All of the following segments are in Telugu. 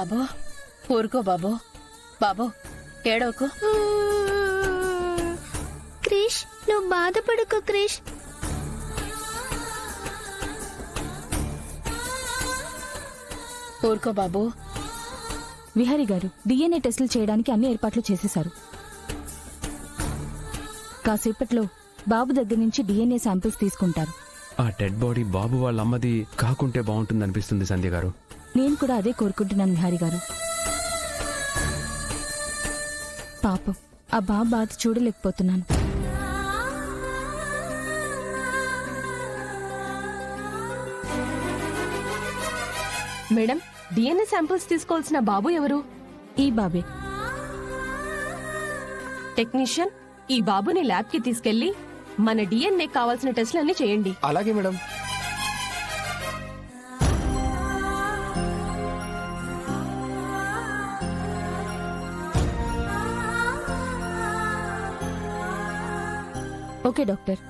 బాబు ఊరుకో బాబు. బాబు ఏడవకు. క్రిష్ నువ్వు బాధపడుకో క్రిష్. ఊరుకో బాబు. విహారీ గారు డిఎన్ఏ టెస్టులు చేయడానికి అన్ని ఏర్పాట్లు చేసేశారు. కాసేపట్లో బాబు దగ్గర నుంచి డిఎన్ఏ శాంపిల్స్ తీసుకుంటారు. ఆ డెడ్ బాడీ బాబు వాళ్ళ అమ్మది కాకుంటే బాగుంటుంది అనిపిస్తుంది సంధ్య గారు. నేను కూడా అదే కోరుకుంటున్నాను విహారీ గారు. పాపం ఆ బాబు బాధ చూడలేకపోతున్నాను. మేడం, డిఎన్ఏ శాంపిల్స్ తీసుకోవాల్సిన బాబు ఎవరు? ఈ బాబే. టెక్నీషియన్, ఈ బాబుని ల్యాబ్ కి తీసుకెళ్లి మన డిఎన్ఏ కావాల్సిన టెస్టులన్నీ చేయండి. అలాగే madam. Okay doctor.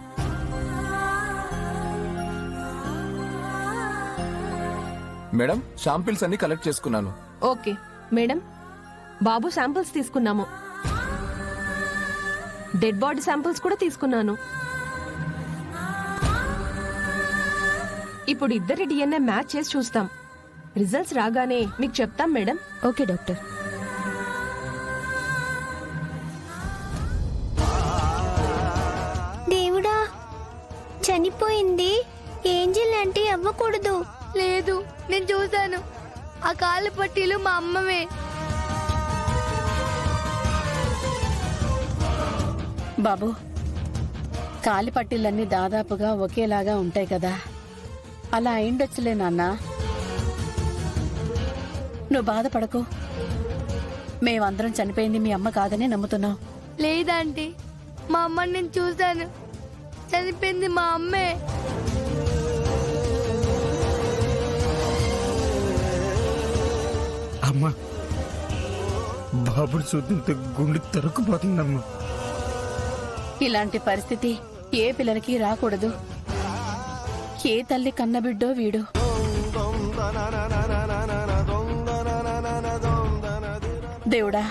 Madam samples అన్ని కలెక్ట్ చేసుకున్నాను. ఓకే మేడం, బాబు శాంపిల్స్ తీసుకున్నాము. డెడ్ బాడీ శాంపిల్స్ కూడా తీసుకున్నాను. ఇప్పుడు ఇద్దరి డిఎన్ఏ మ్యాచ్ చేసి చూస్తాం. రిజల్ట్స్ రాగానే మీకు చెప్తాం మేడం. Okay doctor. దేవుడా, చనిపోయింది ఏంజిల్ అంటే అవ్వకూడదు. లేదు, నేను చూశాను. ఆ కాళ్ళ పట్టీలు మా అమ్మవే. బాబు కాలి పట్టీలన్నీ దాదాపుగా ఒకేలాగా ఉంటాయి కదా, అలా అయిండొచ్చులే నాన్న. నువ్వు బాధపడకు. మేమందరం చనిపోయింది మీ అమ్మ కాదని నమ్ముతున్నాం. లేదంటే మా అమ్మని నేను చూశాను. చనిపోయింది మా అమ్మే. అమ్మా, బాబుని చూస్తుంటే గుండె తరుక్కుపోతుందమ్మా. ఇలాంటి పరిస్థితి ఏ పిల్లలకి రాకూడదు. ఏ తల్లి కన్నబిడ్డో వీడు. దేవుడా,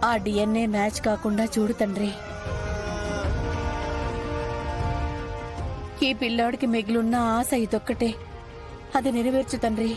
ఆ డిఎన్ఏ మ్యాచ్ కాకుండా చూడు తండ్రి. ఈ పిల్లాడికి మిగిలిన్న ఆశ ఇదొక్కటే, అది నెరవేర్చు తండ్రి.